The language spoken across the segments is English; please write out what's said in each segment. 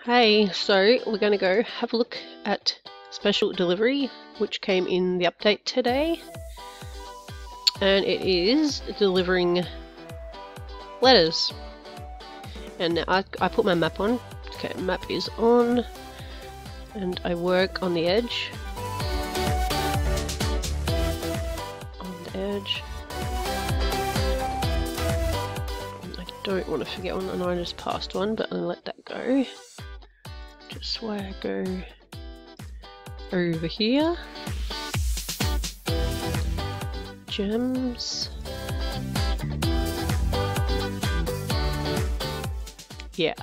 Hey, so we're going to go have a look at special delivery, which came in the update today, and it is delivering letters. And now I put my map on. Okay, map is on, and I work on the edge. On the edge. I don't want to forget one, and I just passed one, but I'll let that go. Just where I go over here. Gems. Yeah,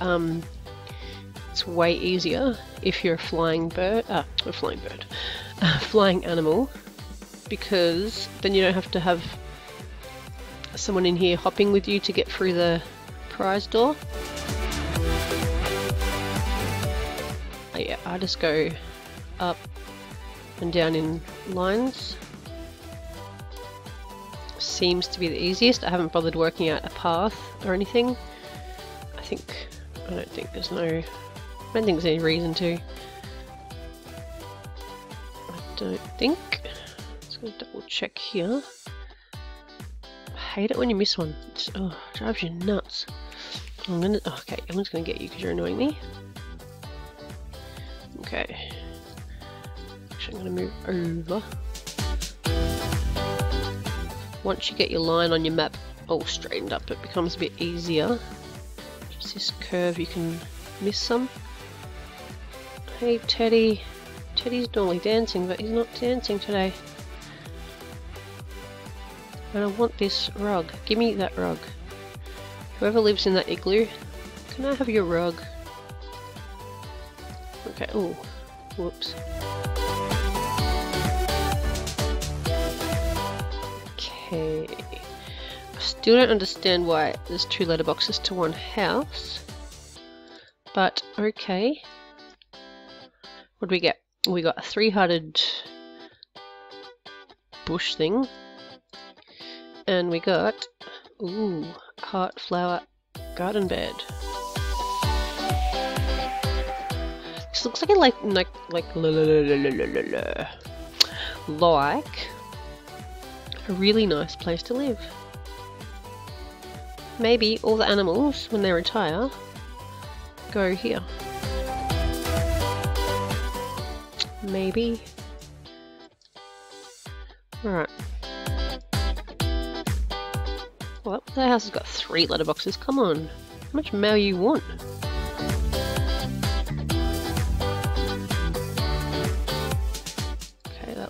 it's way easier if you're a flying bird, flying animal, because then you don't have to have someone in here hopping with you to get through the prize door. Yeah, I just go up and down in lines. Seems to be the easiest. I haven't bothered working out a path or anything. I don't think there's any reason to. I don't think. Just gonna double check here. I hate it when you miss one. It drives you nuts. Okay, I'm just gonna get you because you're annoying me. Okay, actually I'm going to move over. Once you get your line on your map all straightened up, it becomes a bit easier. Just this curve, you can miss some. Hey Teddy. Teddy's normally dancing, but he's not dancing today. And I want this rug. Give me that rug. Whoever lives in that igloo, can I have your rug? Okay, oh, whoops. Okay. I still don't understand why there's 2 letterboxes to one house. But, okay. What do we get? We got a 3-hearted bush thing. And we got, ooh, heart flower garden bed. This looks like a really nice place to live. Maybe all the animals, when they retire, go here. Maybe. Alright. Well, that house has got 3 letterboxes. Come on. How much mail you want?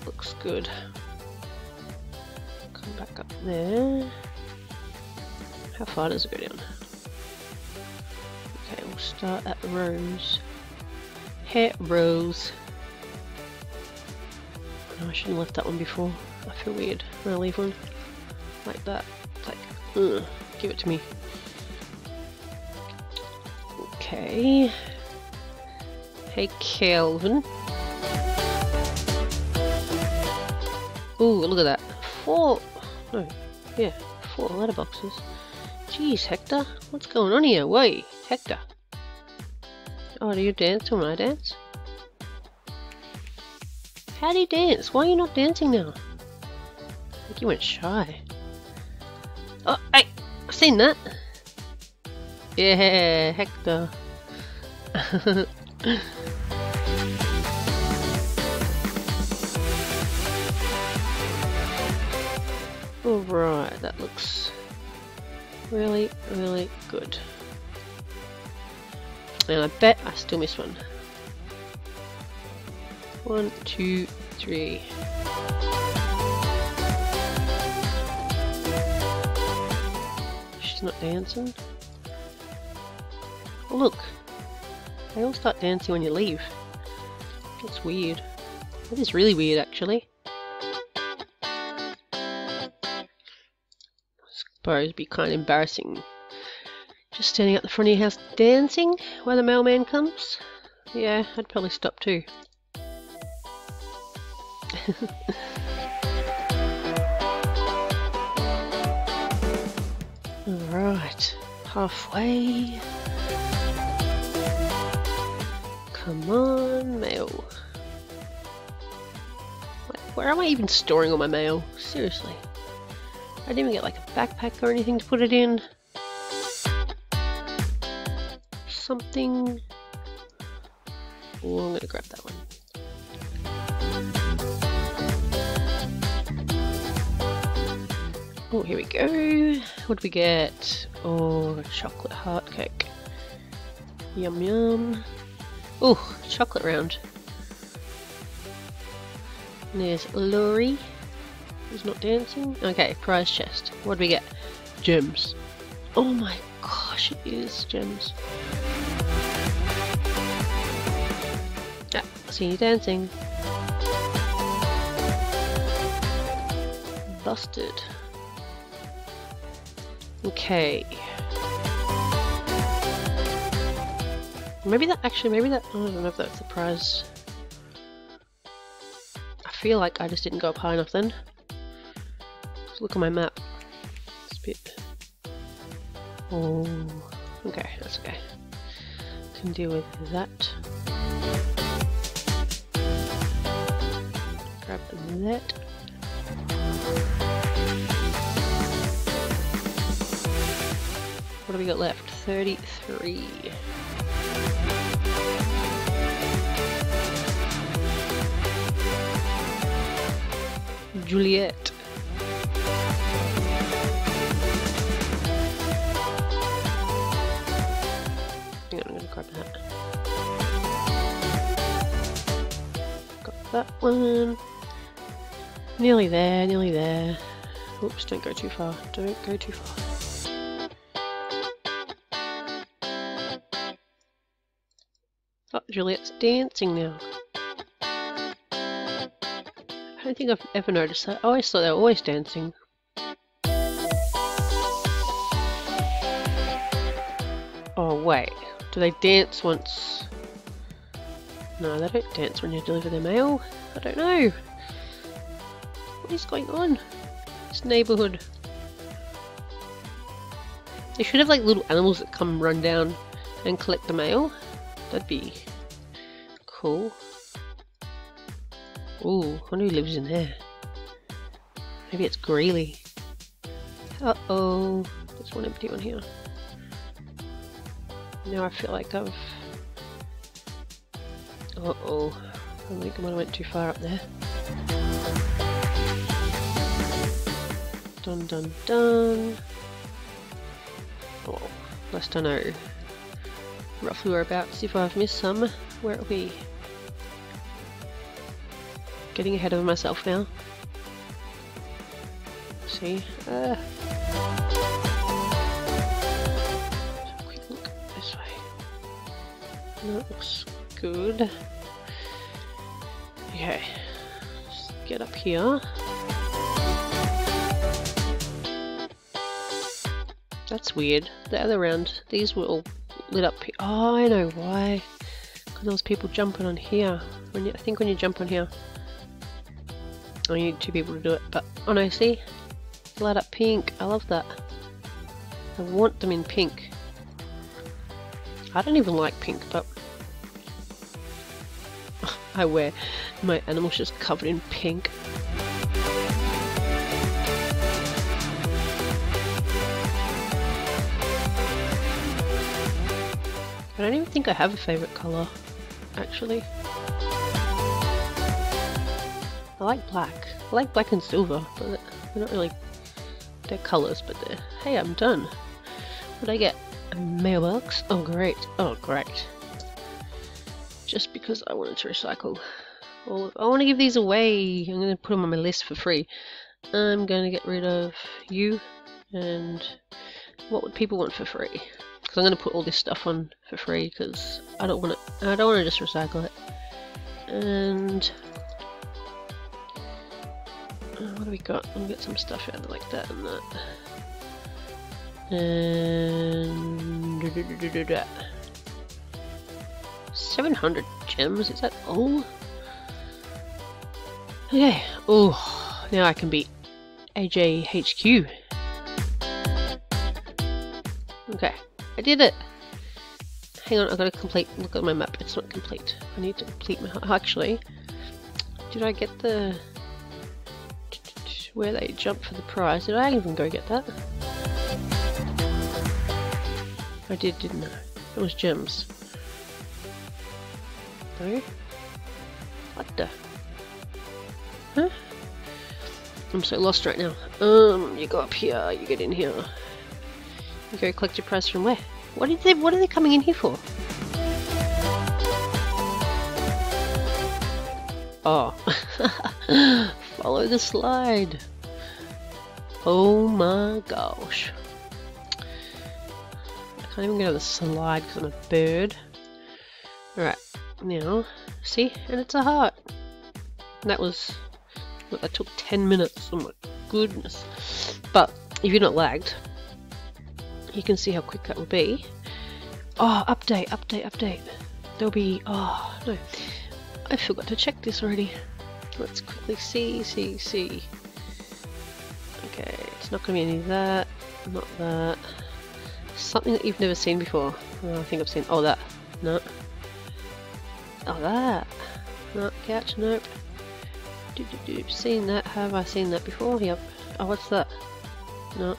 Looks good. Come back up there. How far does it go down? Okay, we'll start at Rose. Hair Rose. Oh, I shouldn't have left that one before. I feel weird when I leave one like that. It's like, ugh, give it to me. Okay. Hey, Calvin. Ooh, look at that. 4 letterboxes. Jeez, Hector. What's going on here? Wait, Hector. Oh, do you dance when I dance? How do you dance? Why are you not dancing now? I think you went shy. Oh, hey! I've seen that! Yeah, Hector. Alright, that looks really, really good. And I bet I still missed one. 1, 2, 3. She's not dancing. Oh look, they all start dancing when you leave. That's weird. That is really weird actually. It'd be kind of embarrassing just standing at the front of your house dancing while the mailman comes. Yeah, I'd probably stop too. Alright, halfway. Come on, mail. Like, where am I even storing all my mail? Seriously. I didn't even get like a backpack or anything to put it in. Something. Oh, I'm gonna grab that one. Oh, here we go. What do we get? Oh, chocolate heart cake. Yum yum. Oh, chocolate round. And there's Laurie, who's not dancing. Okay, prize chest. What do we get? Gems. Oh my gosh, it is gems. Ah, I see you dancing. Busted. Okay. Maybe that, I don't know if that's the prize. I feel like I just didn't go up high enough then. Let's look at my map. It's a bit... Oh, okay, that's okay. Can deal with that. Grab that. What have we got left? 33. Juliet. Hang on, I'm gonna grab that. Got that one. Nearly there, nearly there. Oops, don't go too far. Don't go too far. Oh, Juliet's dancing now. I don't think I've ever noticed that. I always thought they were always dancing. Oh wait, do they dance once? No, they don't dance when you deliver their mail. I don't know. What is going on? This neighborhood. They should have like little animals that come run down and collect the mail. That'd be cool. Ooh, I wonder who lives in there. Maybe it's Greeley. Uh-oh. There's one empty one here. Now I feel like I've... Uh-oh. I think I might have went too far up there. Dun dun dun. Oh, lest I know roughly whereabouts. If I've missed some, where are we? Getting ahead of myself now. See? Quick look this way. That looks good. Okay, just get up here. That's weird. The other round, these were all lit up here. Oh, I know why. Because there was people jumping on here. I think when you jump on here, I need two people to do it. But oh no, see, light up pink. I love that. I want them in pink. I don't even like pink, but I wear my animals just covered in pink. I don't even think I have a favourite colour, actually. I like black. I like black and silver, but they're not really... They're colours, but they're... Hey, I'm done. What did I get? A mailbox? Oh, great. Oh, great. Just because I wanted to recycle. Well, I want to give these away. I'm going to put them on my list for free. I'm going to get rid of you, and what would people want for free? Because I'm going to put all this stuff on for free because I don't want to just recycle it. And what do we got? I'll get some stuff out of like that and that. And 700 gems, is that all? Okay. Oh, now I can beat AJHQ. Okay, I did it. hang on, I've got to complete, look at my map, it's not complete. I need to complete my, actually, did I get the, where they jump for the prize? Did I even go get that? I did, didn't I? It was gems. No? What the? Huh? I'm so lost right now. You go up here, you get in here. You go collect your prize from where? What are they coming in here for? Oh. Follow the slide. Oh my gosh. I can't even get on the slide because I'm a bird. Alright, now, see? And it's a heart. And that was, look, that took 10 minutes. Oh my goodness. But if you're not lagged, you can see how quick that will be. Oh, update. There'll be, oh no, I forgot to check this already. Let's quickly see. Okay, it's not going to be any of that, not that. Something that you've never seen before. Oh, I think I've seen, oh that, no. Oh that, no, couch, nope. Seen that, have I seen that before? Yep. Oh, what's that? No.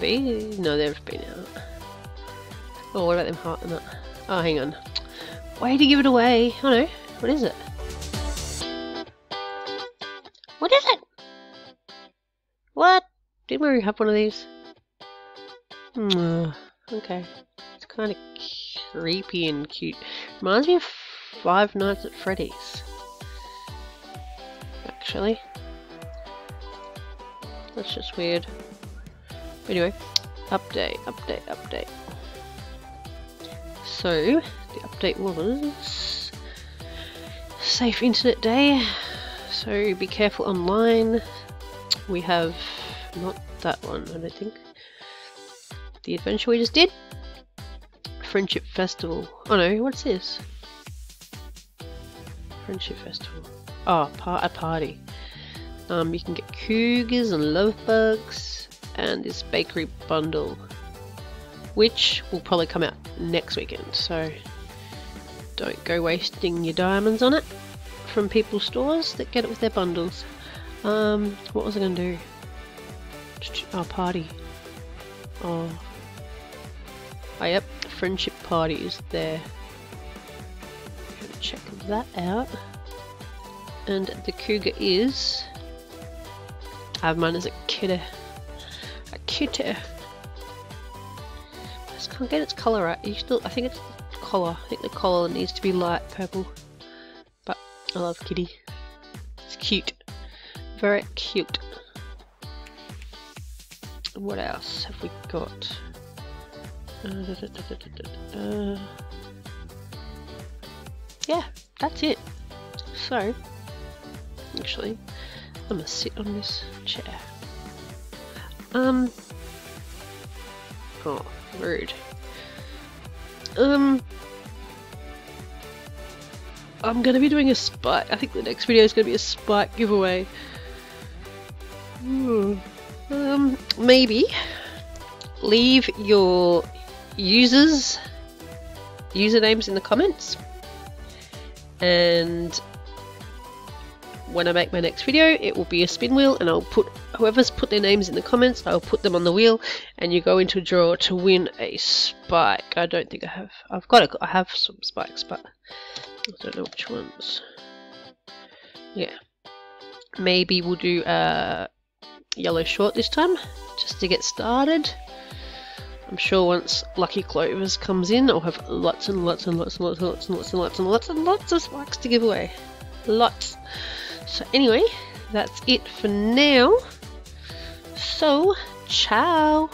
These? No, they've been out. Oh, what about them heart and that? Oh, hang on. Way to give it away. Oh no, what is it? What is it? What? Didn't we have one of these? Okay. It's kind of creepy and cute. Reminds me of Five Nights at Freddy's. Actually. That's just weird. But anyway, update. So, the update was safe internet day. So be careful online. We have not that one, I don't think. The adventure we just did. Friendship Festival. Oh no, what's this? Friendship Festival. Oh, a party. You can get cougars and love bugs and this bakery bundle, which will probably come out next weekend, so don't go wasting your diamonds on it from people's stores that get it with their bundles. What was I going to do? Oh, party. Oh, yep, friendship party is there. Check that out. And the cougar is, I have mine as a kitty. I just can't get its colour right. I think it's the collar. I think the collar needs to be light purple. But I love kitty. It's cute. Very cute. What else have we got? Yeah, that's it. So, actually, I'm gonna sit on this chair. Oh, rude. I'm gonna be doing a spike. I think the next video is gonna be a spike giveaway. Maybe leave your usernames in the comments, and when I make my next video it will be a spin wheel, and I'll put whoever's put their names in the comments, I'll put them on the wheel and you go into a draw to win a spike. I don't think I have. I have some spikes, but I don't know which ones. Yeah, maybe we'll do a yellow short this time just to get started. I'm sure once Lucky Clovers comes in, I'll have lots of spikes to give away. Lots. So anyway, that's it for now. So, ciao!